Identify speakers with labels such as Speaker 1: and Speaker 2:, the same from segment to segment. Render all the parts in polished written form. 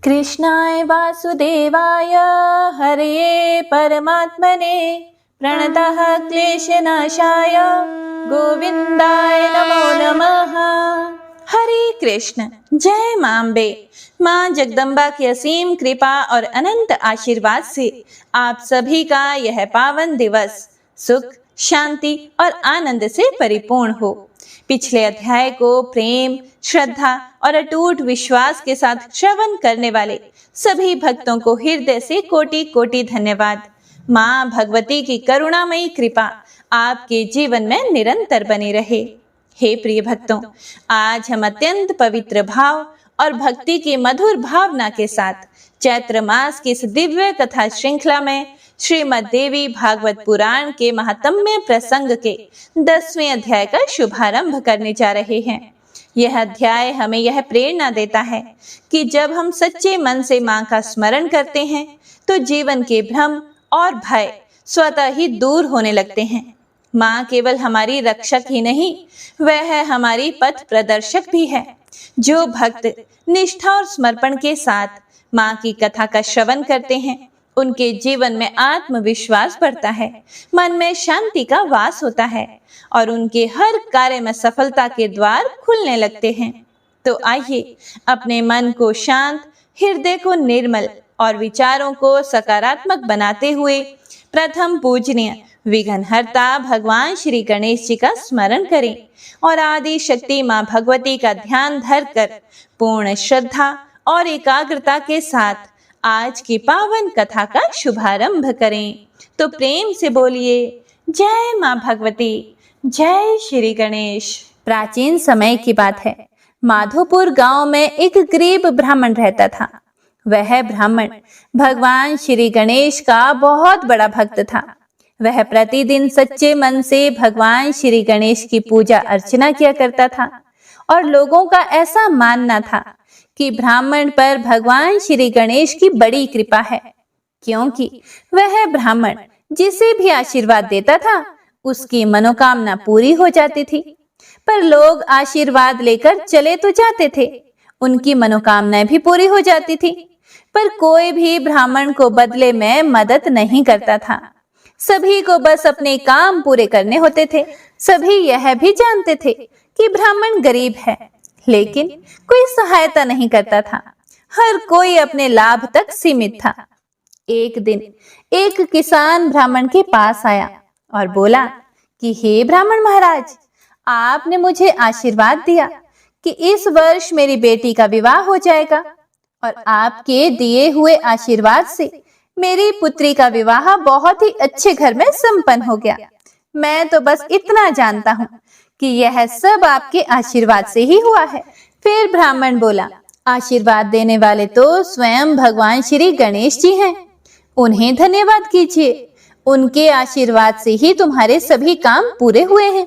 Speaker 1: कृष्णाय वासुदेवाय हरये परमात्मने प्रणतः क्लेशनाशाय गोविंदाय नमो नमः। हरे कृष्ण। जय मांबे। माँ जगदम्बा की असीम कृपा और अनंत आशीर्वाद से आप सभी का यह पावन दिवस सुख, शांति और आनंद से परिपूर्ण हो। पिछले अध्याय को प्रेम, श्रद्धा और अटूट विश्वास के साथ श्रवण करने वाले सभी भक्तों को हृदय से कोटि कोटि धन्यवाद। माँ भगवती की करुणामयी कृपा आपके जीवन में निरंतर बनी रहे। हे प्रिय भक्तों, आज हम अत्यंत पवित्र भाव और भक्ति की मधुर भावना के साथ चैत्र मास की इस दिव्य कथा श्रृंखला में श्रीमद् देवी भागवत पुराण के महात्म्य प्रसंग के 10वें अध्याय का शुभारंभ करने जा रहे हैं। यह अध्याय हमें यह प्रेरणा देता है कि जब हम सच्चे मन से माँ का स्मरण करते हैं तो जीवन के भ्रम और भय स्वतः ही दूर होने लगते हैं। माँ केवल हमारी रक्षक ही नहीं, वह हमारी पथ प्रदर्शक भी है। जो भक्त निष्ठा और समर्पण के साथ माँ की कथा का श्रवण करते हैं, उनके जीवन में आत्मविश्वास बढ़ता है, मन में शांति का वास होता है और उनके हर कार्य में सफलता के द्वार खुलने लगते हैं। तो आइए अपने मन को शांत, हृदय को निर्मल और विचारों को सकारात्मक बनाते हुए प्रथम पूजनीय विघ्नहर्ता भगवान श्री गणेश जी का स्मरण करें और आदि शक्ति माँ भगवती का ध्यान धरकर पूर्ण श्रद्धा और एकाग्रता के साथ आज की पावन कथा का शुभारंभ करें। तो प्रेम से बोलिए जय माँ भगवती, जय श्री गणेश। प्राचीन समय की बात है। माधोपुर गांव में एक गरीब ब्राह्मण रहता था। वह ब्राह्मण भगवान श्री गणेश का बहुत बड़ा भक्त था। वह प्रतिदिन सच्चे मन से भगवान श्री गणेश की पूजा अर्चना किया करता था और लोगों का ऐसा मानना था कि ब्राह्मण पर भगवान श्री गणेश की बड़ी कृपा है, क्योंकि वह ब्राह्मण जिसे भी आशीर्वाद देता था उसकी मनोकामना पूरी हो जाती थी। पर लोग आशीर्वाद लेकर चले तो जाते थे, उनकी मनोकामनाएं भी पूरी हो जाती थी, पर कोई भी ब्राह्मण को बदले में मदद नहीं करता था। सभी को बस अपने काम पूरे करने होते थे। सभी यह भी जानते थे कि ब्राह्मण गरीब है, लेकिन कोई सहायता नहीं करता था। हर कोई अपने लाभ तक सीमित था। एक दिन एक किसान ब्राह्मण के पास आया और बोला कि हे ब्राह्मण महाराज, आपने मुझे आशीर्वाद दिया कि इस वर्ष मेरी बेटी का विवाह हो जाएगा और आपके दिए हुए आशीर्वाद से मेरी पुत्री का विवाह बहुत ही अच्छे घर में संपन्न हो गया। मैं तो बस इतना जानता हूँ कि यह सब आपके आशीर्वाद से ही हुआ है। फिर ब्राह्मण बोला, आशीर्वाद देने वाले तो स्वयं भगवान श्री गणेश जी हैं, उन्हें धन्यवाद कीजिए। उनके आशीर्वाद से ही तुम्हारे सभी काम पूरे हुए हैं।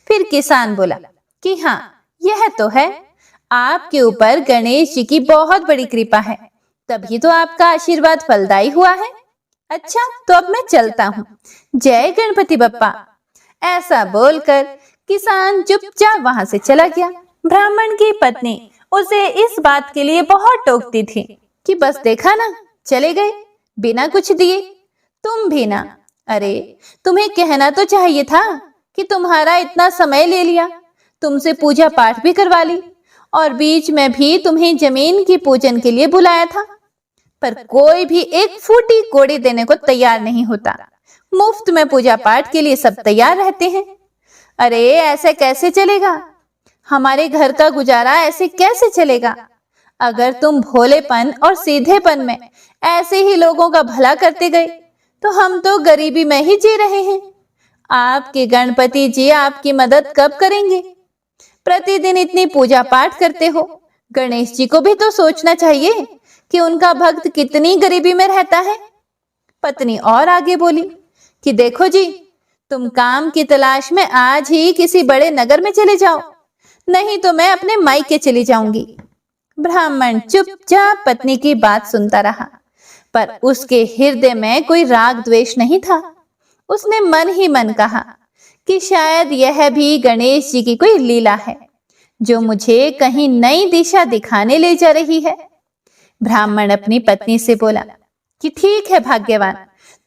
Speaker 1: फिर किसान बोला कि हाँ, यह तो है, आपके ऊपर गणेश जी की बहुत बड़ी कृपा है, तभी तो आपका आशीर्वाद फलदायी हुआ है। अच्छा, तो अब मैं चलता हूँ। जय गणपति बप्पा। ऐसा बोलकर किसान चुपचाप वहां से चला गया। ब्राह्मण की पत्नी उसे इस बात के लिए बहुत टोकती थी कि बस देखा ना, चले गए बिना कुछ दिए। तुम भी ना, अरे तुम्हें कहना तो चाहिए था कि तुम्हारा इतना समय ले लिया, तुमसे पूजा पाठ भी करवा ली और बीच में भी तुम्हें जमीन की पूजन के लिए बुलाया था, पर कोई भी एक फूटी कोड़ी देने को तैयार नहीं होता। मुफ्त में पूजा पाठ के लिए सब तैयार रहते हैं। अरे ऐसे कैसे चलेगा? हमारे घर का गुजारा ऐसे कैसे चलेगा? अगर तुम भोलेपन और सीधेपन में ऐसे ही लोगों का भला करते गए तो हम तो गरीबी में ही जी रहे हैं। आपके गणपति जी आपकी मदद कब करेंगे? प्रतिदिन इतनी पूजा पाठ करते हो, गणेश जी को भी तो सोचना चाहिए कि उनका भक्त कितनी गरीबी में रहता है। पत्नी और आगे बोली कि देखो जी, तुम काम की तलाश में आज ही किसी बड़े नगर में चले जाओ, नहीं तो मैं अपने मायके चली जाऊंगी। ब्राह्मण चुपचाप पत्नी की बात सुनता रहा, पर उसके हृदय में कोई राग द्वेष नहीं था। उसने मन ही मन कहा कि शायद यह भी गणेश जी की कोई लीला है, जो मुझे कहीं नई दिशा दिखाने ले जा रही है। ब्राह्मण अपनी पत्नी से बोला कि ठीक है भाग्यवान,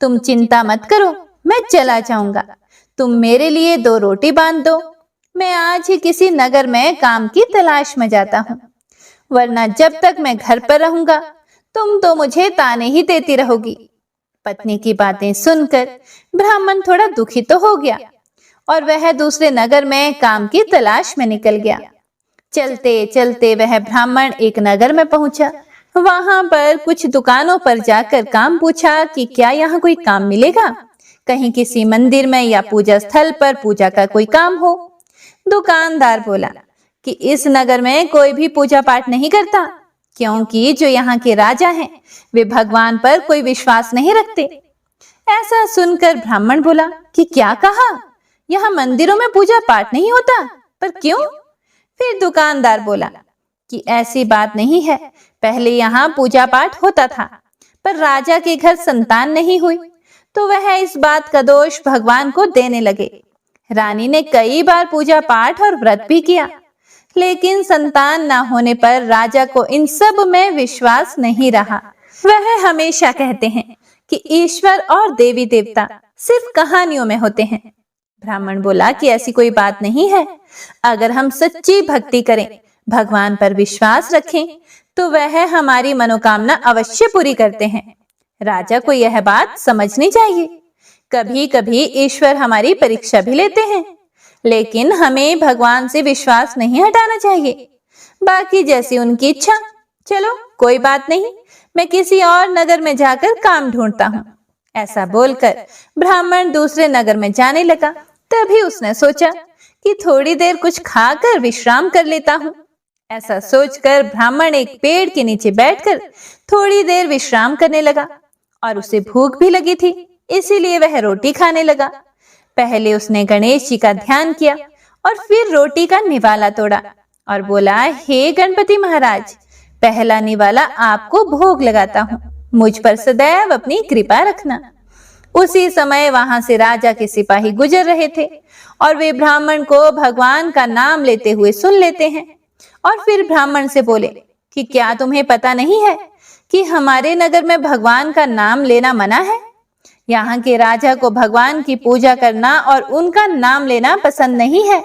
Speaker 1: तुम चिंता मत करो, मैं चला जाऊंगा। तुम मेरे लिए 2 रोटी बांध दो, मैं आज ही किसी नगर में काम की तलाश में जाता हूँ, वरना जब तक मैं घर पर रहूंगा तुम तो मुझे ताने ही देती रहोगी। पत्नी की बातें सुनकर ब्राह्मण थोड़ा दुखी तो हो गया और वह दूसरे नगर में काम की तलाश में निकल गया। चलते चलते वह ब्राह्मण एक नगर में पहुंचा। वहां पर कुछ दुकानों पर जाकर काम पूछा कि क्या यहाँ कोई काम मिलेगा, कहीं किसी मंदिर में या पूजा स्थल पर पूजा का कोई काम हो। दुकानदार बोला कि इस नगर में कोई भी पूजा पाठ नहीं करता, क्योंकि जो यहाँ के राजा हैं वे भगवान पर कोई विश्वास नहीं रखते। ऐसा सुनकर ब्राह्मण बोला कि क्या कहा, यहाँ मंदिरों में पूजा पाठ नहीं होता, पर क्यों? फिर दुकानदार बोला कि ऐसी बात नहीं है, पहले यहाँ पूजा पाठ होता था, पर राजा के घर संतान नहीं हुई तो वह इस बात का दोष भगवान को देने लगे। रानी ने कई बार पूजा पाठ और व्रत भी किया, लेकिन संतान न होने पर राजा को इन सब में विश्वास नहीं रहा। वह हमेशा कहते हैं कि ईश्वर और देवी देवता सिर्फ कहानियों में होते हैं। ब्राह्मण बोला कि ऐसी कोई बात नहीं है, अगर हम सच्ची भक्ति करें, भगवान पर विश्वास रखें, तो वह हमारी मनोकामना अवश्य पूरी करते हैं। राजा को यह बात समझनी चाहिए। कभी कभी ईश्वर हमारी परीक्षा भी लेते हैं, लेकिन हमें भगवान से विश्वास नहीं हटाना चाहिए। बाकी जैसी उनकी इच्छा। चलो कोई बात नहीं, मैं किसी और नगर में जाकर काम ढूंढता हूँ। ऐसा बोलकर ब्राह्मण दूसरे नगर में जाने लगा। तभी उसने सोचा कि थोड़ी देर कुछ खाकर विश्राम कर लेता हूँ। ऐसा सोचकर ब्राह्मण एक पेड़ के नीचे बैठकर थोड़ी देर विश्राम करने लगा और उसे भूख भी लगी थी, इसीलिए वह रोटी खाने लगा। पहले उसने गणेश जी का ध्यान किया और फिर रोटी का निवाला तोड़ा और बोला, हे गणपति महाराज, पहला निवाला आपको भोग लगाता हूँ, मुझ पर सदैव अपनी कृपा रखना। उसी समय वहां से राजा के सिपाही गुजर रहे थे और वे ब्राह्मण को भगवान का नाम लेते हुए सुन लेते हैं और फिर ब्राह्मण से बोले कि क्या तुम्हें पता नहीं है कि हमारे नगर में भगवान का नाम लेना मना है? यहाँ के राजा को भगवान की पूजा करना और उनका नाम लेना पसंद नहीं है।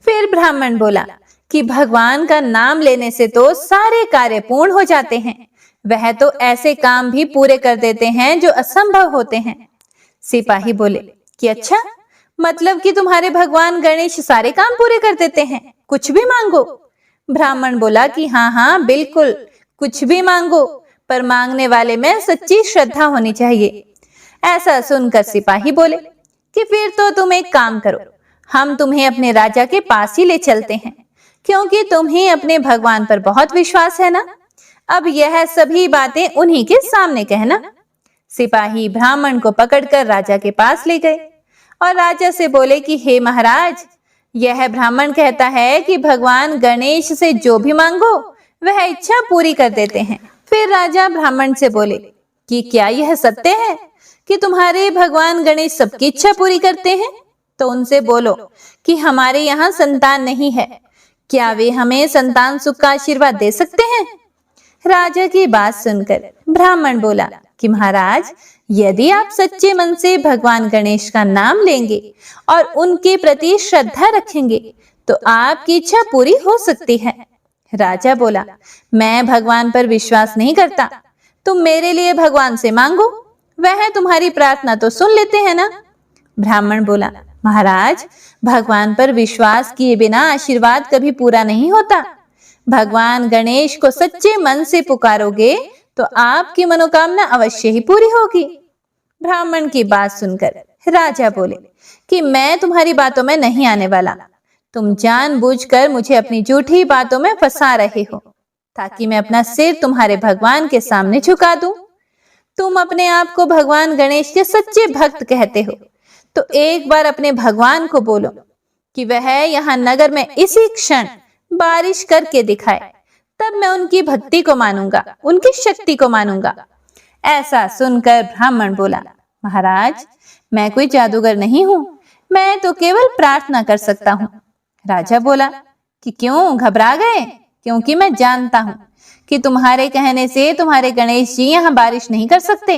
Speaker 1: फिर ब्राह्मण बोला कि भगवान का नाम लेने से तो सारे कार्य पूर्ण हो जाते हैं, वह तो ऐसे काम भी पूरे कर देते हैं जो असंभव होते हैं। सिपाही बोले कि अच्छा, मतलब कि तुम्हारे भगवान गणेश सारे काम पूरे कर देते हैं, कुछ भी मांगो? ब्राह्मण बोला कि हाँ हाँ बिल्कुल, कुछ भी मांगो, पर मांगने वाले में सच्ची श्रद्धा होनी चाहिए। ऐसा सुनकर सिपाही बोले कि फिर तो तुम एक काम करो, हम तुम्हें अपने राजा के पास ही ले चलते हैं, क्योंकि तुम्हें अपने भगवान पर बहुत विश्वास है ना। अब यह सभी बातें उन्हीं के सामने कहना। सिपाही ब्राह्मण को पकड़कर राजा के पास ले गए और राजा से बोले कि हे महाराज, यह ब्राह्मण कहता है कि भगवान गणेश से जो भी मांगो वह इच्छा पूरी कर देते हैं। फिर राजा ब्राह्मण से बोले कि क्या यह सत्य है कि तुम्हारे भगवान गणेश सबकी इच्छा पूरी करते हैं? तो उनसे बोलो कि हमारे यहाँ संतान नहीं है, क्या वे हमें संतान सुख का आशीर्वाद दे सकते हैं? राजा की बात सुनकर ब्राह्मण बोला कि महाराज, यदि आप सच्चे मन से भगवान गणेश का नाम लेंगे और उनके प्रति श्रद्धा रखेंगे तो आपकी इच्छा पूरी हो सकती है। राजा बोला, मैं भगवान पर विश्वास नहीं करता, तुम मेरे लिए भगवान से मांगो, वह तुम्हारी प्रार्थना तो सुन लेते हैं ना। ब्राह्मण बोला, महाराज, भगवान पर विश्वास किए बिना आशीर्वाद कभी पूरा नहीं होता। भगवान गणेश को सच्चे मन से पुकारोगे तो आपकी मनोकामना अवश्य ही पूरी होगी। ब्राह्मण की बात सुनकर राजा बोले कि मैं तुम्हारी बातों में नहीं आने वाला, तुम जानबूझकर मुझे अपनी झूठी बातों में फंसा रहे हो ताकि मैं अपना सिर तुम्हारे भगवान के सामने झुका दूं। तुम अपने आप को भगवान गणेश के सच्चे भक्त कहते हो, तो एक बार अपने भगवान को बोलो कि वह यहाँ नगर में इसी क्षण बारिश करके दिखाए, तब मैं उनकी भक्ति को मानूंगा, उनकी शक्ति को मानूंगा। ऐसा सुनकर ब्राह्मण बोला, महाराज, मैं कोई जादूगर नहीं हूं, मैं तो केवल प्रार्थना कर सकता हूँ। राजा बोला कि क्यों घबरा गए? क्योंकि मैं जानता हूँ कि तुम्हारे कहने से तुम्हारे गणेश जी यहाँ बारिश नहीं कर सकते।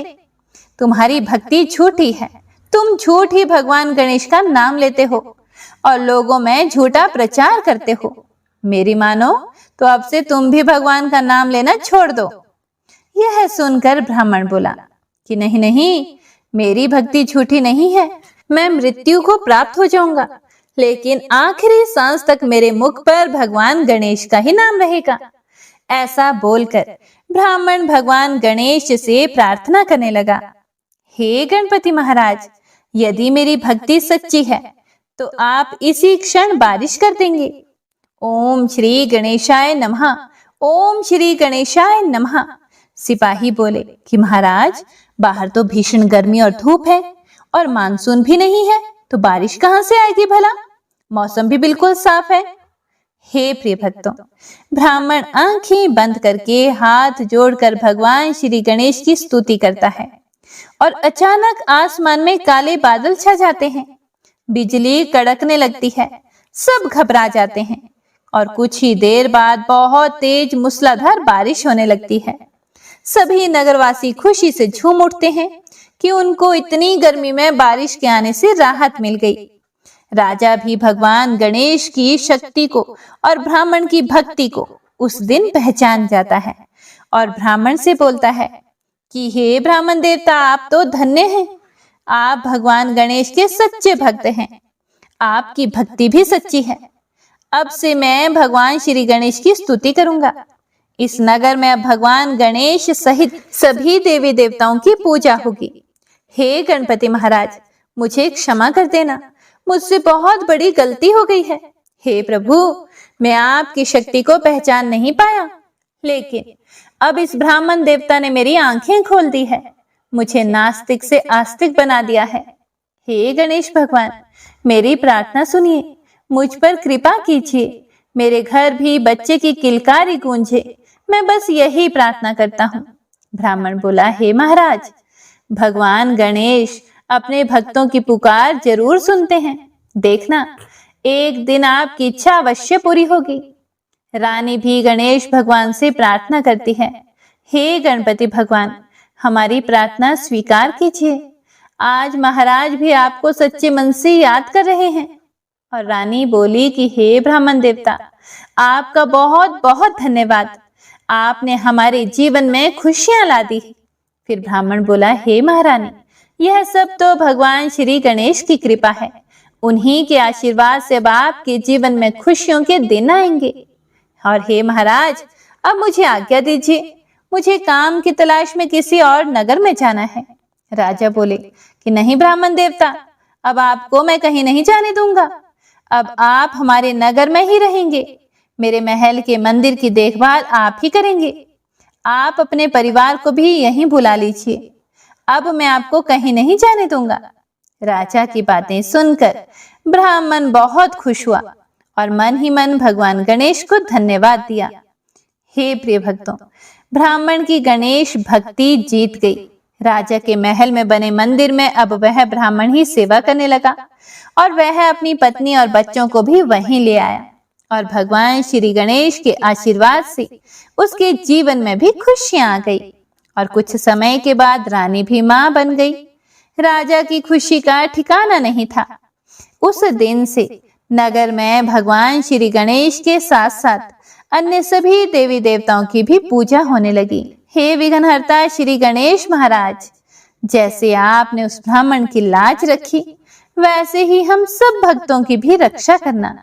Speaker 1: तुम्हारी भक्ति झूठी है। तुम झूठ ही भगवान गणेश का नाम लेते हो और लोगों में झूठा प्रचार करते हो। मेरी मानो तो अब से तुम भी भगवान का नाम लेना छोड़ दो। यह सुनकर ब्राह्मण बोला कि नहीं नहीं, मेरी भक्ति झूठी नहीं है। मैं मृत्यु को प्राप्त हो जाऊंगा, लेकिन आखिरी सांस तक मेरे मुख पर भगवान गणेश का ही नाम रहेगा। ऐसा बोलकर ब्राह्मण भगवान गणेश से प्रार्थना करने लगा, हे गणपति महाराज, यदि मेरी भक्ति सच्ची है तो आप इसी क्षण बारिश कर देंगे। ओम श्री गणेशाय नमः, ओम श्री गणेशाय नमः। सिपाही बोले कि महाराज, बाहर तो भीषण गर्मी और धूप है और मानसून भी नहीं है, तो बारिश कहां से आएगी भला? मौसम भी बिल्कुल साफ है। हे प्रिय भक्तों, ब्राह्मण आंखें बंद करके हाथ जोड़कर भगवान श्री गणेश की स्तुति करता है और अचानक आसमान में काले बादल छा जाते हैं। बिजली कड़कने लगती है, सब घबरा जाते हैं और कुछ ही देर बाद बहुत तेज मूसलाधार बारिश होने लगती है। सभी नगरवासी खुशी से झूम उठते हैं कि उनको इतनी गर्मी में बारिश के आने से राहत मिल गई। राजा भी भगवान गणेश की शक्ति को और ब्राह्मण की भक्ति को उस दिन पहचान जाता है और ब्राह्मण से बोलता है कि हे ब्राह्मण देवता, आप तो धन्य हैं। आप भगवान गणेश के सच्चे भक्त हैं। आपकी भक्ति भी सच्ची है। अब से मैं भगवान श्री गणेश की स्तुति करूंगा। इस नगर में अब भगवान गणेश सहित सभी देवी देवताओं की पूजा होगी। हे गणपति महाराज, मुझे क्षमा कर देना, मुझसे बहुत बड़ी गलती हो गई है। हे प्रभु, मैं आपकी शक्ति को पहचान नहीं पाया, लेकिन अब इस ब्राह्मण देवता ने मेरी आंखें खोल दी है, मुझे नास्तिक से आस्तिक बना दिया है। हे गणेश भगवान, मेरी प्रार्थना सुनिए, मुझ पर कृपा कीजिए। मेरे घर भी बच्चे की किलकारी गूंजे, मैं बस यही प्रार्थना करता हूँ। ब्राह्मण बोला, हे महाराज, भगवान गणेश अपने भक्तों की पुकार जरूर सुनते हैं। देखना, एक दिन आपकी इच्छा अवश्य पूरी होगी। रानी भी गणेश भगवान से प्रार्थना करती है, हे गणपति भगवान, हमारी प्रार्थना स्वीकार कीजिए। आज महाराज भी आपको सच्चे मन से याद कर रहे हैं। और रानी बोली कि हे ब्राह्मण देवता, आपका बहुत बहुत धन्यवाद, आपने हमारे जीवन में खुशियां ला दी। फिर ब्राह्मण बोला, हे महारानी, यह सब तो भगवान श्री गणेश की कृपा है। उन्हीं के आशीर्वाद से अब आपके जीवन में खुशियों के दिन आएंगे। और हे महाराज, अब मुझे आज्ञा दीजिए, मुझे काम की तलाश में किसी और नगर में जाना है। राजा बोले कि नहीं ब्राह्मण देवता, अब आपको मैं कहीं नहीं जाने दूंगा। अब आप हमारे नगर में ही रहेंगे। मेरे महल के मंदिर की देखभाल आप ही करेंगे। आप अपने परिवार को भी यहीं बुला लीजिए। अब मैं आपको कहीं नहीं जाने दूंगा। राजा की बातें सुनकर ब्राह्मण बहुत खुश हुआ और मन ही मन भगवान गणेश को धन्यवाद दिया। हे प्रिय भक्तों, ब्राह्मण की गणेश भक्ति जीत गई। राजा के महल में बने मंदिर में अब वह ब्राह्मण ही सेवा करने लगा और वह अपनी पत्नी और बच्चों को भी वहीं ले आया। और भगवान श्री गणेश के आशीर्वाद से उसके जीवन में भी खुशियां आ गई। और कुछ समय के बाद रानी भी मां बन गई। राजा की खुशी का ठिकाना नहीं था। उस दिन से नगर में भगवान श्री गणेश के साथ साथ अन्य सभी देवी देवताओं की भी पूजा होने लगी। हे विघ्नहर्ता श्री गणेश महाराज, जैसे आपने उस ब्राह्मण की लाज रखी, वैसे ही हम सब भक्तों की भी रक्षा करना।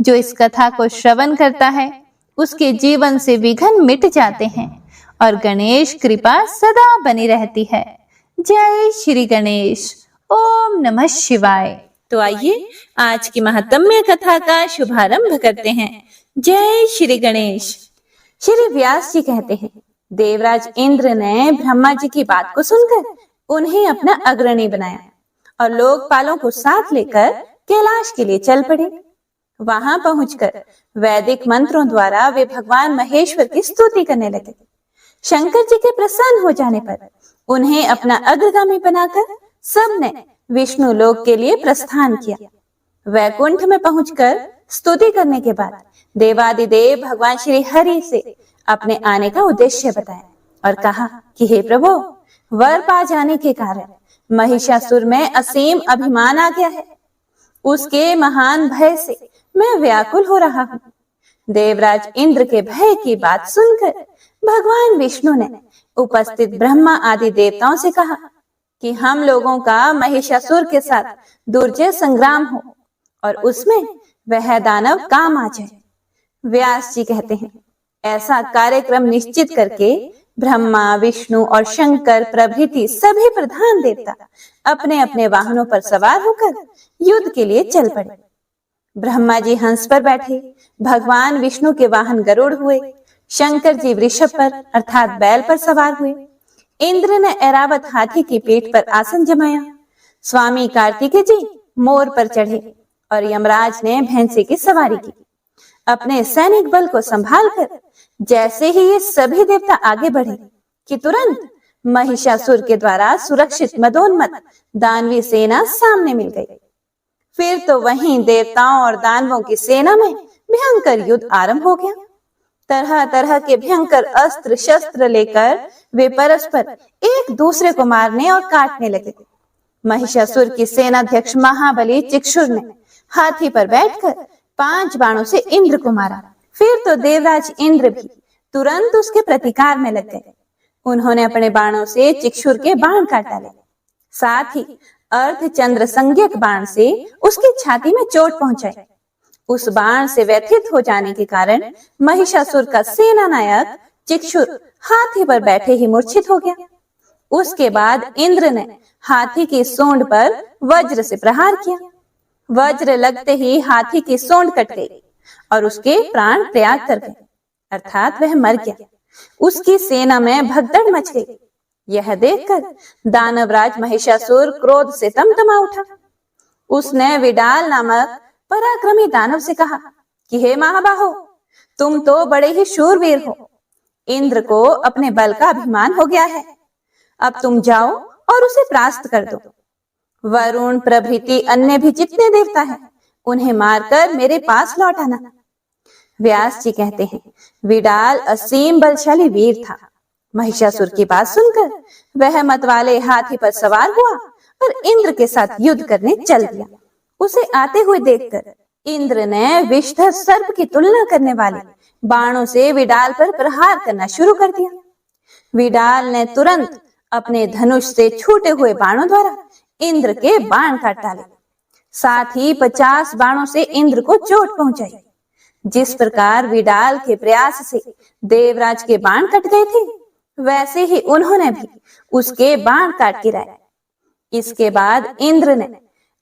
Speaker 1: जो इस कथा को श्रवण करता है, उसके जीवन से विघ्न मिट जाते हैं और गणेश कृपा सदा बनी रहती है। जय श्री गणेश। ओम नमः शिवाय। तो आइए आज की महात्म्य कथा का शुभारंभ करते हैं। जय श्री गणेश। श्री व्यास जी कहते हैं, देवराज इंद्र ने ब्रह्मा जी की बात को सुनकर उन्हें अपना अग्रणी बनाया और लोकपालों को साथ लेकर कैलाश के लिए चल पड़े। वहां पहुंचकर वैदिक मंत्रों द्वारा वे भगवान महेश्वर की स्तुति करने लगे। शंकर जी के प्रसन्न हो जाने पर उन्हें अपना अग्रगामी बनाकर सबने विष्णु लोक के लिए प्रस्थान किया। वैकुंठ में पहुंचकर स्तुति करने के बाद देवादिदेव भगवान श्री हरि से अपने आने का उद्देश्य बताया और कहा कि हे प्रभु, वर पा जाने के कारण महिषासुर में असीम अभिमान आ गया है। उसके महान भय से मैं व्याकुल हो रहा हूँ। देवराज इंद्र के भय की बात सुनकर भगवान विष्णु ने उपस्थित ब्रह्मा आदि देवताओं से कहा कि हम लोगों का महिषासुर के साथ दुर्जय संग्राम हो और उसमें वह दानव काम आ जाए। व्यास जी कहते हैं, ऐसा कार्यक्रम निश्चित करके ब्रह्मा, विष्णु और शंकर प्रभृति सभी प्रधान देवता अपने अपने वाहनों पर सवार होकर युद्ध के लिए चल पड़े। ब्रह्मा जी हंस पर बैठे, भगवान विष्णु के वाहन गरुड़ हुए, शंकर जी वृषभ पर अर्थात बैल पर सवार हुए, इंद्र ने ऐरावत हाथी की पीठ पर आसन जमाया, स्वामी कार्तिकेय जी मोर पर चढ़े और यमराज ने भैंसे की सवारी की। अपने सैनिक बल को संभालकर जैसे ही ये सभी देवता आगे बढ़े कि तुरंत महिषासुर के द्वारा सुरक्षित मदोन्मत्त दानवी सेना सामने मिल गई। फिर तो वहीं देवताओं और दानवों की सेना में भयंकर युद्ध आरंभ हो गया। तरह तरह के भयंकर अस्त्र शस्त्र लेकर वे परस्पर एक दूसरे को मारने और काटने लगे। महिषासुर की सेनाध्यक्ष महाबली चिक्षुर ने हाथी पर बैठकर 5 बाणों से इंद्र को मारा। फिर तो देवराज इंद्र भी तुरंत उसके प्रतिकार में लग गए। उन्होंने अपने बाणों से चिक्षुर के बाण काट डाले। साथ ही अर्धचंद्र संज्ञक बाण से उसकी छाती में चोट पहुंचाई। उस बाण से व्यथित हो जाने के कारण महिषासुर का सेना नायक चिक्षुर हाथी पर बैठे ही मूर्छित हो गया। उसके बाद इंद्र ने हाथी की सूंड पर वज्र से प्रहार किया। वज्र लगते ही हाथी की सूंड कट गई और उसके प्राण त्याग कर गए, अर्थात वह मर गया। उसकी सेना में भगदड़ मच गई। यह देखकर दानवराज महिषासुर क्रोध से तमतमा उठा। उसने विडाल नामक पराक्रमी दानव से कहा कि हे महाबाहो, तुम तो बड़े ही शूरवीर हो। इंद्र को अपने बल का अभिमान हो गया है। अब तुम जाओ और उसे परास्त कर दो। वरुण प्रभृति अन्य भी जितने देवता हैं, उन्हें मारकर मेरे पास लौट आना। व्यास जी कहते हैं, विडाल असीम बलशाली वीर था। महिषासुर की बात सुनकर वह मतवाले हाथी पर सवार हुआ और इंद्र के साथ युद्ध करने चल दिया। उसे आते हुए देखकर इंद्र ने विषधर सर्प की तुलना करने वाले बाणों से विडाल पर प्रहार करना शुरू कर दिया। विडाल ने तुरंत अपने धनुष से छूटे हुए बाणों द्वारा इंद्र के बाण काट डाले। साथ ही 50 बाणों से इंद्र को चोट पहुंचाई। जिस प्रकार विडाल के प्रयास से देवराज के बाण कट गए थे, वैसे ही उन्होंने भी उसके बाण काट गिराए। इसके बाद इंद्र ने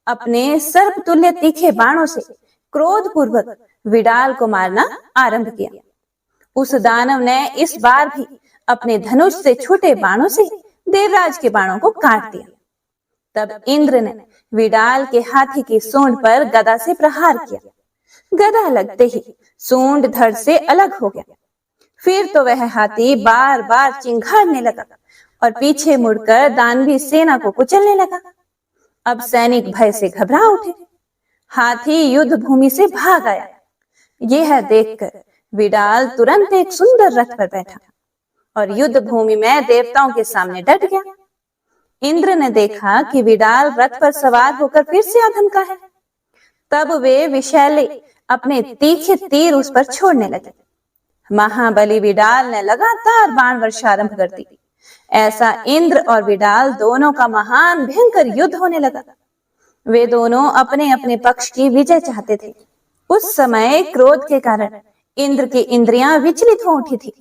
Speaker 1: अपने सर्पतुल्य तीखे बाणों से क्रोधपूर्वक विडाल को मारना आरंभ किया। उस दानव ने इस बार भी अपने धनुष से छूटे बाणों से देवराज के बाणों को काट दिया। तब इंद्र ने विडाल के हाथी की सूंड पर गदा से प्रहार किया। गदा लगते ही सूंड धड़ से अलग हो गया। फिर तो वह हाथी बार बार चिंघाड़ने लगा और पीछे मुड़कर दानवी सेना को कुचलने लगा। अब सैनिक भय से घबरा उठे। हाथी युद्ध भूमि से भाग आया। यह देखकर विडाल तुरंत एक सुंदर रथ पर बैठा और युद्ध भूमि में देवताओं के सामने डट गया। इंद्र ने देखा कि विडाल रथ पर सवार होकर फिर से आधमका है। तब वे विषैले अपने तीखे तीर उस पर छोड़ने लगे। महाबली विडाल ने लगातार बाण वर्षा आरंभ कर दी। ऐसा इंद्र और विडाल दोनों का महान भयंकर युद्ध होने लगा। वे दोनों अपने अपने पक्ष की विजय चाहते थे। उस समय क्रोध के कारण इंद्र की इंद्रियां विचलित हो उठी थी।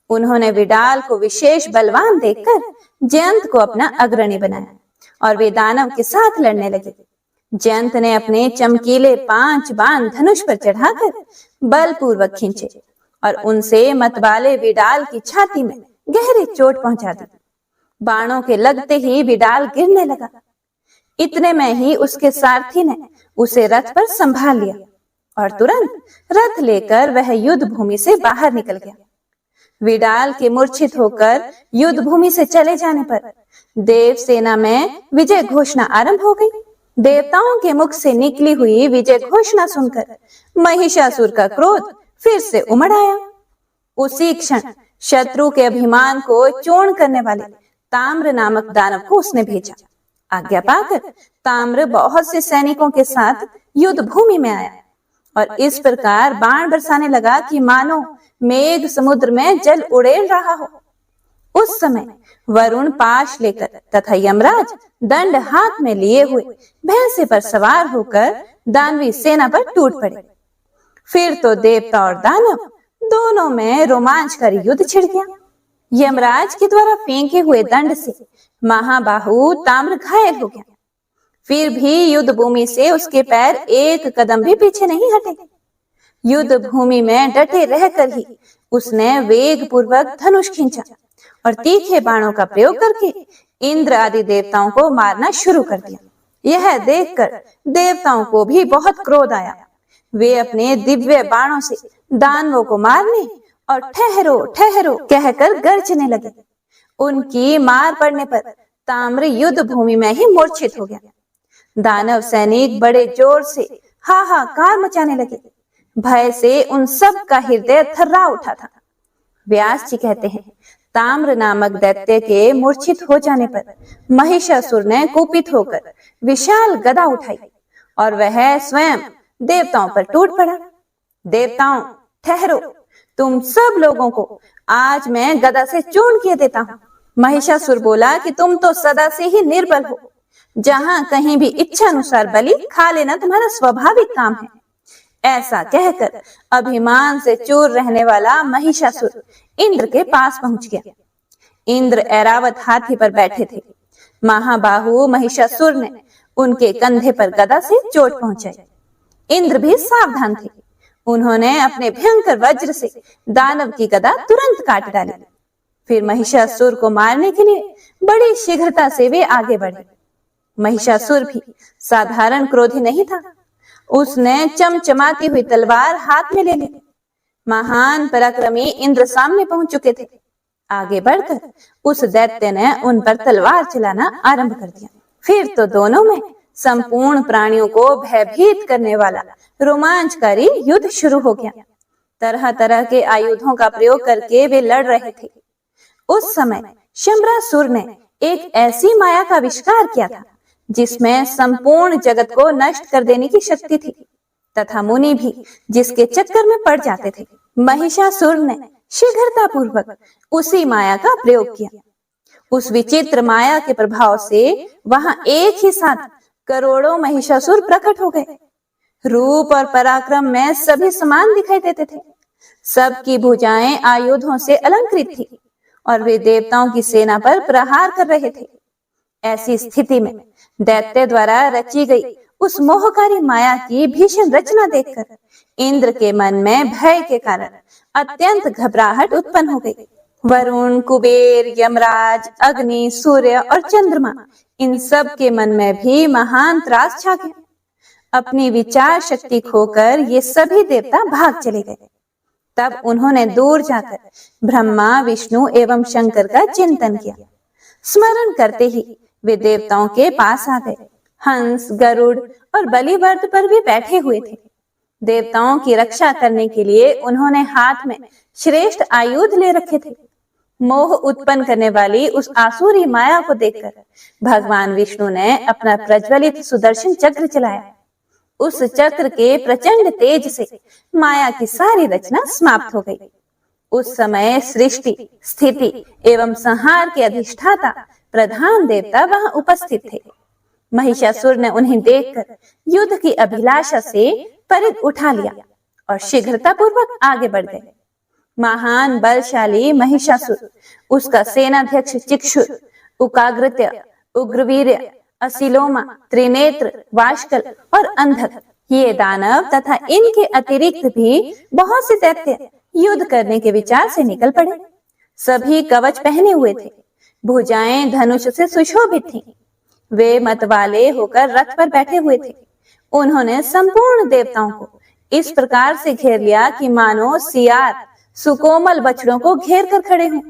Speaker 1: उन्होंने विडाल को विशेष बलवान देखकर जयंत को अपना अग्रणी बनाया और वे दानव के साथ लड़ने लगे। जयंत ने अपने चमकीले 5 बाण धनुष पर चढ़ाकर बलपूर्वक खींचे और उनसे मतवाले विडाल की छाती में गहरी चोट पहुंचा दी। बाणों के लगते ही विडाल गिरने लगा। इतने में ही उसके सारथी ने उसे रथ पर संभाल लिया और तुरंत रथ लेकर वह युद्ध भूमि से बाहर निकल गया। विडाल के मूर्छित होकर युद्ध भूमि से चले जाने पर देव सेना में विजय घोषणा आरंभ हो गई। देवताओं के मुख से निकली हुई विजय घोषणा सुनकर महिषासुर का क्रोध फिर से उमड़ आया। उसी क्षण शत्रु के अभिमान को चूर्ण करने वाले ताम्र नामक दानव को उसने भेजा। आज्ञा पाकर ताम्र बहुत से सैनिकों के साथ युद्ध भूमि में आया और इस प्रकार बाण बरसाने लगा कि मानो मेघ समुद्र में जल उड़ेल रहा हो। उस समय वरुण पाश लेकर तथा यमराज दंड हाथ में लिए हुए भैंसे पर सवार होकर दानवी सेना पर टूट पड़े। फिर तो देवता और दानव दोनों में रोमांचकारी युद्ध छिड़ गया। यमराज के द्वारा फेंके हुए दंड से महाबाहु ताम्र घायल हो गया। फिर भी युद्ध भूमि से उसके पैर एक कदम भी पीछे नहीं हटे। युद्ध भूमि में डटे रहकर ही उसने वेग पूर्वक धनुष खींचा और तीखे बाणों का प्रयोग करके इंद्र आदि देवताओं को मारना शुरू कर दिया। यह देखकर देवताओं को भी बहुत क्रोध आया। वे अपने दिव्य बाणों से दानवों को मारने और ठहरो ठहरो कहकर गरजने लगे। उनकी मार पड़ने पर ताम्र युद्ध भूमि में ही मूर्छित हो गया। दानव सैनिक बड़े जोर से हाहाकार मचाने लगे। भय से उन सब का हृदय थर्रा उठा था। व्यास जी कहते हैं, ताम्र नामक दैत्य के मूर्छित हो जाने पर महिषासुर ने कुपित होकर विशाल गदा उठाई और वह स्वयं देवताओं पर टूट पड़ा। देवताओं, ठहरो, तुम सब लोगों को आज मैं गदा से चूर्ण किए देता हूँ। महिषासुर बोला कि तुम तो सदा से ही निर्बल हो, जहां कहीं भी इच्छा अनुसार बलि खा लेना तुम्हारा स्वाभाविक काम है। ऐसा कहकर अभिमान से चूर रहने वाला महिषासुर इंद्र के पास पहुंच गया। इंद्र ऐरावत हाथी पर बैठे थे। महाबाहु महिषासुर ने उनके कंधे पर गदा से चोट पहुंचाई। इंद्र भी सावधान थे। उन्होंने अपने भयंकर वज्र से दानव की गदा तुरंत काट डाली। फिर महिषासुर को मारने के लिए बड़ी शीघ्रता से वे आगे बढ़े। महिषासुर भी साधारण क्रोधी नहीं था। उसने चमचमाती हुई तलवार हाथ में ले ली। महान पराक्रमी इंद्र सामने पहुंच चुके थे। आगे बढ़कर उस दैत्य ने उन पर तलवार चलाना आरंभ कर दिया। फिर तो दोनों में संपूर्ण प्राणियों को भयभीत करने वाला रोमांचकारी युद्ध शुरू हो गया। तरह तरह के आयुधों का प्रयोग करके वे लड़ रहे थे। उस समय शंबरासुर ने एक ऐसी माया का आविष्कार किया था जिसमें संपूर्ण जगत को नष्ट कर देने की शक्ति थी तथा मुनि भी जिसके चक्कर में पड़ जाते थे। महिषासुर ने शीघ्रता पूर्वक उसी माया का प्रयोग किया। उस विचित्र माया के प्रभाव से वहां एक ही साथ करोड़ों महिषासुर प्रकट हो गए। रूप और पराक्रम में सभी समान दिखाई देते थे। सबकी भुजाएं आयुधों से अलंकृत थी और वे देवताओं की सेना पर प्रहार कर रहे थे। ऐसी स्थिति में दैत्य द्वारा रची गई उस मोहकारी माया की भीषण रचना देखकर इंद्र के मन में भय के कारण अत्यंत घबराहट उत्पन्न हो गई। वरुण, कुबेर, यमराज, अग्नि, सूर्य और चंद्रमा, इन सब के मन में भी महान त्रास छा गया। अपनी विचार शक्ति खोकर ये सभी देवता भाग चले गए। तब उन्होंने दूर जाकर ब्रह्मा, विष्णु एवं शंकर का चिंतन किया। स्मरण करते ही वे देवताओं के पास आ गए। हंस, गरुड़ और बलिवर्द पर भी बैठे हुए थे। देवताओं की रक्षा करने के लिए उन्होंने हाथ में श्रेष्ठ आयुध ले रखे थे। मोह उत्पन्न करने वाली उस आसुरी माया को देखकर भगवान विष्णु ने अपना प्रज्वलित सुदर्शन चक्र चलाया। उस चक्र के प्रचंड तेज से माया की सारी रचना समाप्त हो गई। उस समय सृष्टि, स्थिति एवं संहार के अधिष्ठाता प्रधान देवता वहां उपस्थित थे। महिषासुर ने उन्हें देखकर युद्ध की अभिलाषा से परिध उठा लिया और शीघ्रता पूर्वक आगे बढ़ गए। महान बलशाली महिषासुर, उसका सेनाध्यक्ष चिक्षुर, उकाग्रत्य, उग्रवीर्य, असिलोमा, त्रिनेत्र, वाष्कल और अंधक, ये दानव तथा इनके अतिरिक्त भी बहुत से दैत्य युद्ध करने के विचार से निकल पड़े। सभी कवच पहने हुए थे। भुजाएं धनुष से सुशोभित थीं। वे मतवाले होकर रथ पर बैठे हुए थे। उन्होंने संपूर्ण देवताओं को इस प्रकार से घेर लिया कि मानो सियार सुकोमल बछड़ों को घेर कर खड़े हों।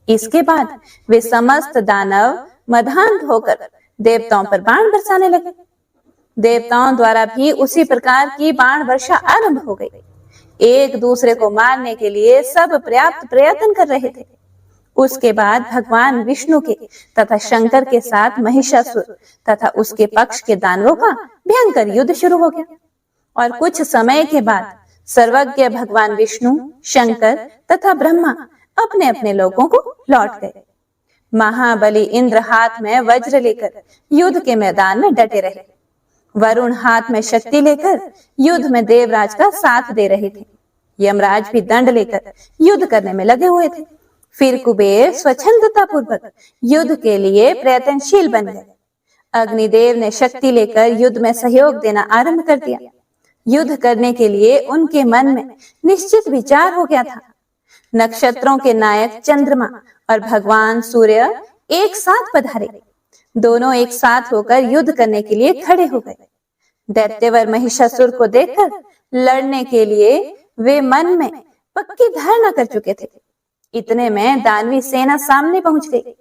Speaker 1: इसके बाद वे समस्त दानव मदान्ध होकर देवताओं पर बाण बरसाने लगे। देवताओं द्वारा भी उसी प्रकार की बाण वर्षा आरंभ हो गई। एक दूसरे को मारने के लिए सब पर्याप्त प्रयत्न कर रहे थे। उसके बाद भगवान विष्णु के तथा शंकर के साथ महिषासुर तथा उसके पक्ष के दानवों का भयंकर युद्ध शुरू हो गया। और कुछ समय के बाद सर्वज्ञ भगवान विष्णु, शंकर तथा ब्रह्मा अपने अपने लोगों को लौट गए। महाबली इंद्र हाथ में वज्र लेकर युद्ध के मैदान में डटे रहे। वरुण हाथ में शक्ति लेकर युद्ध में देवराज का साथ दे रहे थे। यमराज भी दंड लेकर युद्ध करने में लगे हुए थे। फिर कुबेर स्वच्छंदता पूर्वक युद्ध के लिए प्रयत्नशील बन गए। अग्निदेव ने शक्ति लेकर युद्ध में सहयोग देना आरंभ कर दिया। युद्ध करने के लिए उनके मन में निश्चित विचार हो गया था। नक्षत्रों के नायक चंद्रमा और भगवान सूर्य एक साथ पधारे। दोनों एक साथ होकर युद्ध करने के लिए खड़े हो गए। दैत्यवर महिषासुर को देखकर लड़ने के लिए वे मन में पक्की धारणा कर चुके थे। इतने में दानवी सेना सामने पहुंच गई।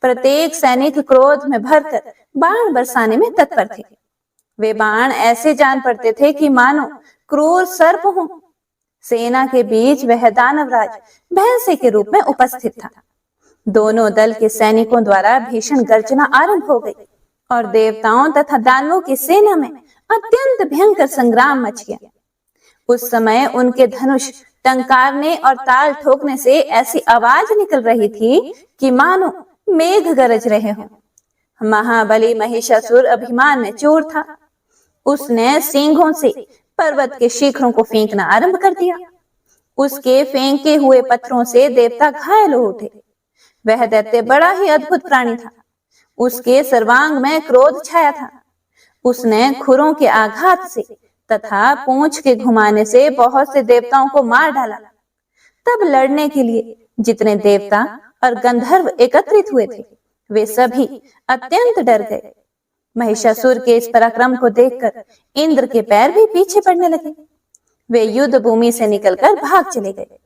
Speaker 1: प्रत्येक सैनिक क्रोध में भरकर बाण बरसाने में तत्पर थे। वे बाण ऐसे जान पड़ते थे कि मानो क्रूर सर्प हो। सेना के बीच वह दानवराज भैंसे के रूप में उपस्थित था। दोनों दल के सैनिकों द्वारा भीषण गर्जना आरंभ हो गई और देवताओं तथा दानवों की सेना में अत्यंत भयंकर संग्राम मच गया। उस समय उनके धनुष टंकारने और ताल ठोकने से ऐसी आवाज निकल रही थी कि मानो मेघ गरज रहे हों। महाबली महिषासुर अभिमान में चूर था। उसने सींगों से पर्वत के शिखरों को फेंकना आरंभ कर दिया। उसके फेंके हुए पत्थरों से देवता घायल हो उठे। वह दैत्य बड़ा ही अद्भुत प्राणी था। उसके सर्वांग में क्रोध छाया था। उसने खुरों के आघात से तथा पूंछ के घुमाने से बहुत से देवताओं को मार डाला। तब लड़ने के लिए जितने देवता और गंधर्व एकत्रित हुए थे, वे सभी अत्यंत डर गए। महिषासुर के इस पराक्रम को देखकर इंद्र के पैर भी पीछे पड़ने लगे। वे युद्ध भूमि से निकलकर भाग चले गए।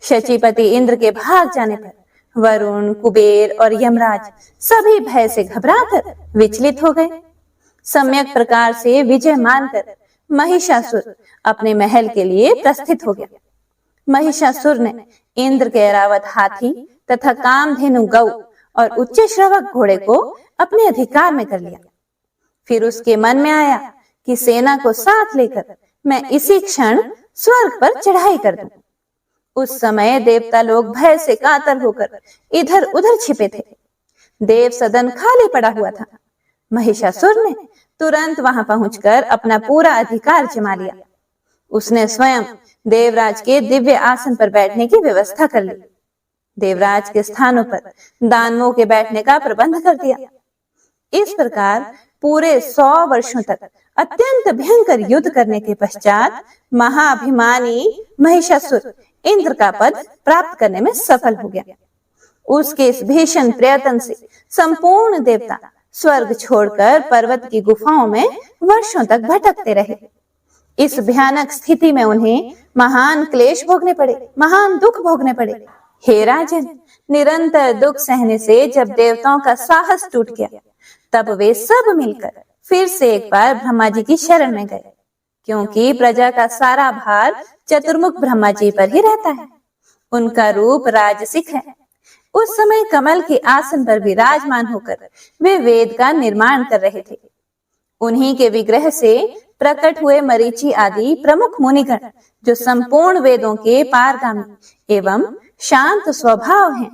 Speaker 1: शचीपति इंद्र के भाग जाने पर वरुण, कुबेर और यमराज सभी भय से घबराकर विचलित हो गए। सम्यक प्रकार से विजय मानकर महिषासुर अपने महल के लिए प्रस्थित हो गया। महिषासुर ने इंद्र के ऐरावत हाथी तथा कामधेनु गौ और उच्च श्रवक घोड़े को अपने अधिकार में कर लिया। फिर उसके मन में आया कि सेना को साथ लेकर मैं इसी क्षण स्वर्ग पर चढ़ाई कर दूं। उस समय देवता लोग भय से कातर होकर इधर उधर छिपे थे। देव सदन खाली पड़ा हुआ था। महिषासुर ने तुरंत वहां पहुंचकर अपना पूरा अधिकार जमा लिया। उसने स्वयं देवराज के दिव्य आसन पर बैठने की व्यवस्था कर ली। देवराज के स्थानों पर दानवों के बैठने का प्रबंध कर दिया। इस प्रकार पूरे 100 वर्षों तक अत्यंत भयंकर युद्ध करने के पश्चात महाअभिमानी महिषासुर इंद्र का पद प्राप्त करने में सफल हो गया। उसके इस भीषण प्रयत्न से संपूर्ण देवता स्वर्ग छोड़कर पर्वत की गुफाओं में वर्षों तक भटकते रहे। इस भयानक स्थिति में उन्हें महान क्लेश भोगने पड़े, महान दुख भोगने पड़े। हे राजन, निरंतर दुख सहने से जब देवताओं का साहस टूट गया, तब वे सब मिलकर फिर से एक बार ब्रह्मा जी की शरण में गए, क्योंकि प्रजा का सारा भार चतुर्मुख ब्रह्मा जी पर ही रहता है। उनका रूप राजसिक है। उस समय कमल के आसन पर विराजमान होकर वे वेद का निर्माण कर रहे थे। उन्हीं के विग्रह से प्रकट हुए मरीचि आदि प्रमुख मुनिगण, जो संपूर्ण वेदों के पारगामी एवं शांत स्वभाव हैं,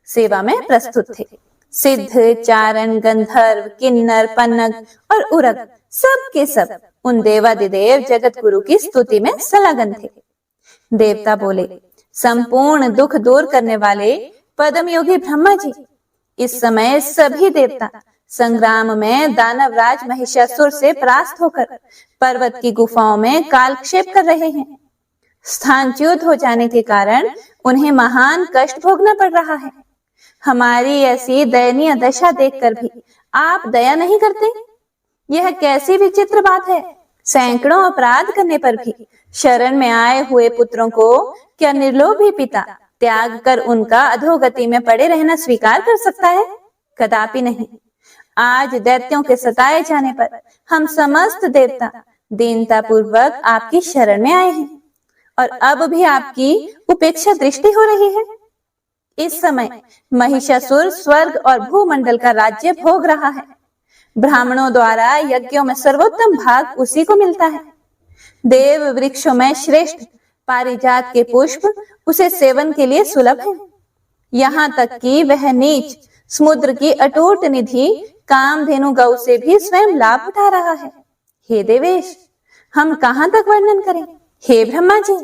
Speaker 1: सेवा में प्रस्तुत थे। सिद्ध, चारण, गंधर्व, किन्नर, पन्नग और उरग सब के सब उन देवादिदेव जगत गुरु की स्तुति में संलग्न थे। देवता बोले, संपूर्ण दुख दूर करने वाले पदम योगी ब्रह्मा जी, इस समय सभी देवता संग्राम में दानवराज महिषासुर से परास्त होकर पर्वत की गुफाओं में कालक्षेप कर रहे हैं। स्थानच्युत हो जाने के कारण उन्हें महान कष्ट भोगना पड़ रहा है। हमारी ऐसी दयनीय दशा देखकर भी आप दया नहीं करते? यह कैसी विचित्र बात है। सैकड़ों अपराध करने पर भी शरण में आए हुए पुत्रों को क्या निर्लोभी पिता त्याग कर उनका अधोगति में पड़े रहना स्वीकार कर सकता है? कदापि नहीं। आज दैत्यों के सताए जाने पर हम समस्त देवता दीनता पूर्वक आपकी शरण में आए हैं और अब भी आपकी उपेक्षा दृष्टि हो रही है। इस समय महिषासुर स्वर्ग और भूमंडल का राज्य भोग रहा है। ब्राह्मणों द्वारा यज्ञों में सर्वोत्तम भाग उसी को मिलता है। देव वृक्षों में श्रेष्ठ पारिजात के पुष्प उसे सेवन के लिए सुलभ है। यहाँ तक कि वह नीच समुद्र की अटूट निधि कामधेनु गौ से भी स्वयं लाभ उठा रहा है। हे देवेश, हम कहाँ तक वर्णन करें। हे ब्रह्मा जी,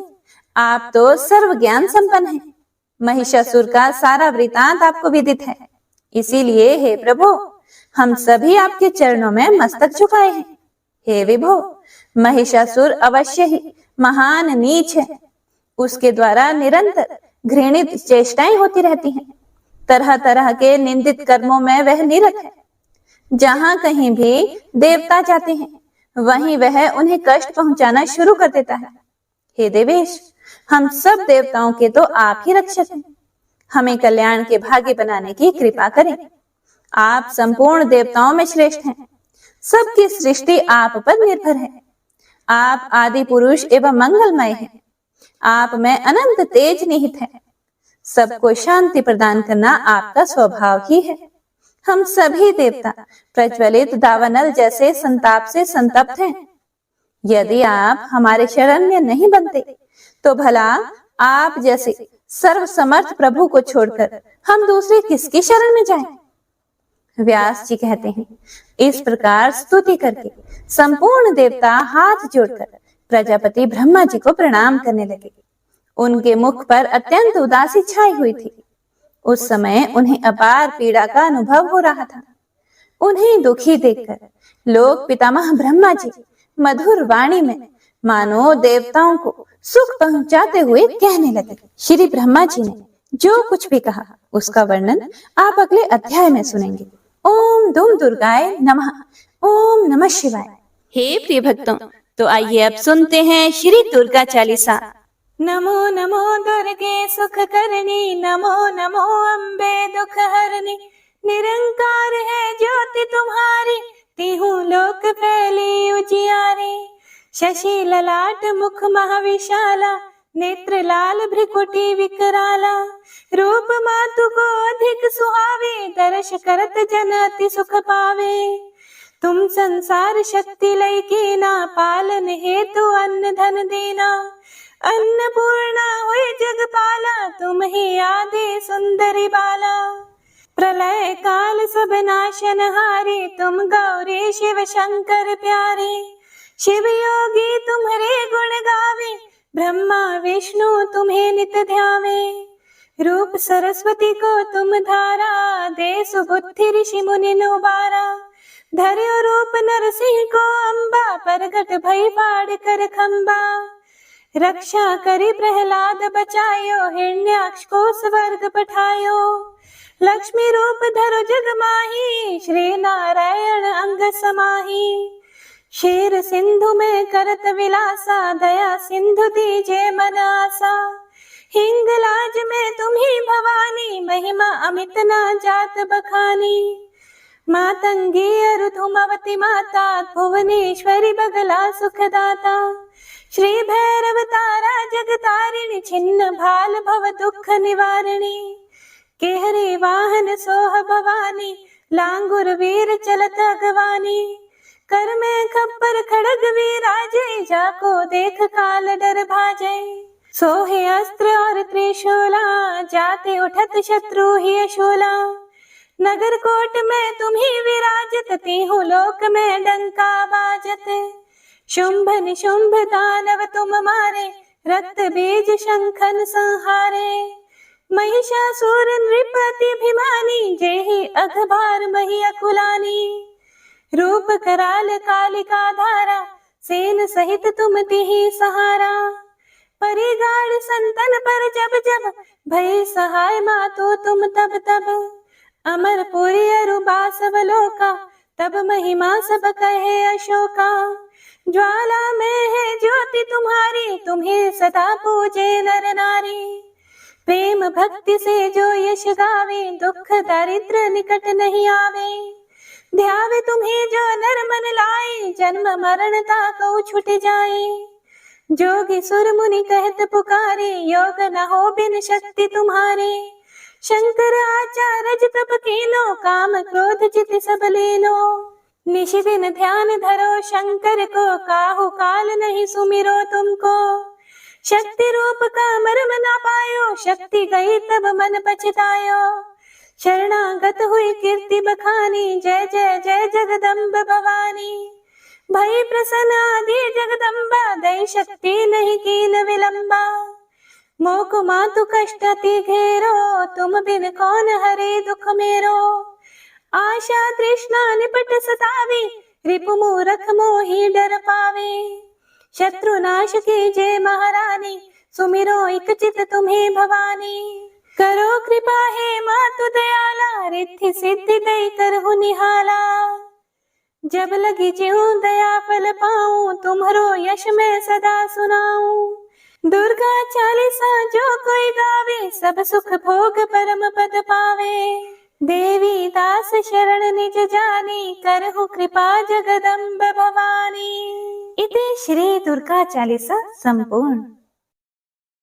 Speaker 1: आप तो सर्व ज्ञान संपन्न हैं। महिषासुर का सारा वृतांत आपको विदित है। इसीलिए हे प्रभु, हम सभी आपके चरणों में मस्तक झुकाए हैं। हे विभो, महिषासुर अवश्य ही महान नीच है। उसके द्वारा निरंतर घृणित चेष्टाएं होती रहती हैं। तरह तरह के निंदित कर्मों में वह निरत है। जहां कहीं भी देवता जाते हैं, वहीं वह उन्हें कष्ट पहुंचाना शुरू कर देता है। हे देवेश, हम सब देवताओं के तो आप ही रक्षक हैं। हमें कल्याण के भागी बनाने की कृपा करें। आप संपूर्ण देवताओं में श्रेष्ठ हैं। सबकी सृष्टि आप पर निर्भर है। आप आदि पुरुष एवं मंगलमय हैं। आप में अनंत तेज निहित है। सबको शांति प्रदान करना आपका स्वभाव ही है। हम सभी देवता प्रज्वलित दावानल जैसे संताप से संतप्त हैं। यदि आप हमारे शरण्य नहीं बनते तो भला आप जैसे सर्व समर्थ प्रभु को छोड़कर हम दूसरे किसकी शरण में जाएं? व्यास जी कहते हैं, इस प्रकार स्तुति करके संपूर्ण देवता हाथ जोड़कर प्रजापति ब्रह्मा जी को प्रणाम करने लगे। उनके मुख पर अत्यंत उदासी छाई हुई थी। उस समय उन्हें अपार पीड़ा का अनुभव हो रहा था। उन्हें दुखी देखकर लोक पितामह ब्रह्मा जी मधुर वाणी में मानो देवताओं को सुख पहुंचाते हुए कहने लगे। श्री ब्रह्मा जी ने जो कुछ भी कहा उसका वर्णन आप अगले अध्याय में सुनेंगे। ओम दुम दुर्गाय नमः। ओम नमः शिवाय। हे प्रिय भक्तों, तो आइए अब सुनते हैं श्री दुर्गा चालीसा। नमो नमो दुर्गे सुख करनी, नमो नमो अम्बे दुख हरनी। निरंकार है ज्योति तुम्हारी, तिहु लोक फैली उजियारी। शशि ललाट मुख महाविशाला, नेत्र लाल भ्रिकुटी विकराला। रूप मातु को अधिक सुहावे, दर्श करत जन अति सुख पावे। तुम संसार शक्ति लय कीना, पालन हेतु अन्न धन देना। अन्नपूर्णा हुई जगपाला, तुम ही आदि सुंदरी बाला। प्रलय काल सब नाशन हारे, तुम गौरी शिव शंकर प्यारे। शिव योगी तुम्हारे गुण गावे, ब्रह्मा विष्णु तुम्हें नित ध्यावे। रूप सरस्वती को तुम धारा, दे सुबुद्धि ऋषि मुनि उबारा। धर्यो रूप नरसिंह को अम्बा, प्रगट भई फाड़ कर खंबा। रक्षा करी प्रहलाद बचायो, हिरण्याक्ष को स्वर्ग पठायो। लक्ष्मी रूप धरो जग माही, श्री नारायण अंग समाही। शेर सिंधु में करत विलासा, दया सिंधु दीजे मन आसा। हिंगलाज में तुम्ही भवानी, महिमा अमित ना जात बखानी। मातंगी अरुधुमवती माता, भुवनेश्वरी बगला सुखदाता। श्री भैरव तारा जगतारिणी, छिन्न भाल भव दुख निवारिणी। केहरे वाहन सोह भवानी, लांगुर वीर चलत अगवानी। कर में खप्पर खड़ग विराजे, जाको देख काल डर भाजे। सोहे अस्त्र और त्रिशूला, जाते उठत शत्रु ही शूला। नगर कोट में तुम्ही विराजत, तिहु लोक में डंका बाजत। शुंभ निशुंभ दानव तुम मारे, रक्त बीज शंखन संहारे। महिषासुर नृपति अभिमानी, जेहि अघभार मही अकुलानी। रूप कराल कालिका धारा, सेन सहित तुम तिहि सहारा। परिगाड़ संतन पर जब जब, भय सहाय मातो तुम तब तब। अमरपुरी अरु बासवलोका, तब महिमा सब कहे अशोका। ज्वाला में है ज्योति तुम्हारी, तुम्हें सदा पूजे नर नारी। प्रेम भक्ति से जो यश गावे, दुख दारिद्र निकट नहीं आवे। ध्यावे तुम्हें जो नर मन लाए, जन्म मरण ताको छुट जाए। जोगी सुर मुनि कहत पुकारे, योग न हो बिन शक्ति तुम्हारे। शंकर आचार्य तप कीनो, काम क्रोध चित सब लीनो। निश दिन ध्यान धरो शंकर को, काहू काल नहीं सुमिरो तुमको। शक्ति रूप का मर्म ना पायो, शक्ति गई तब मन पछतायो। शरणागत हुई कीर्ति बखानी, जय जय जय जगदम्ब भवानी। भई प्रसन्न आदि जगदम्बा, दई शक्ति नहीं कीन विलंबा। मोको मातु कष्ट अति घेरो, तुम बिन कौन हरे दुख मेरो। आशा तृष्णा निपट सतावी, रिपु मूरख मोहि डर पावे। शत्रु नाश कीजे महारानी, सुमिरो इक चित तुम्हें भवानी। करो कृपा हे मातु दयाला, रिद्धि सिद्धि दई करहु निहाला। जब लगी ज्यों दया फल पाऊं, तुम्हरो यश मैं सदा सुनाऊं। दुर्गा चालीसा जो कोई गावे, सब सुख भोग परम पद पावे। देवी दास शरण निज जानी, करहु कृपा जगदम्ब भवानी। इति श्री दुर्गा चालीसा संपूर्ण।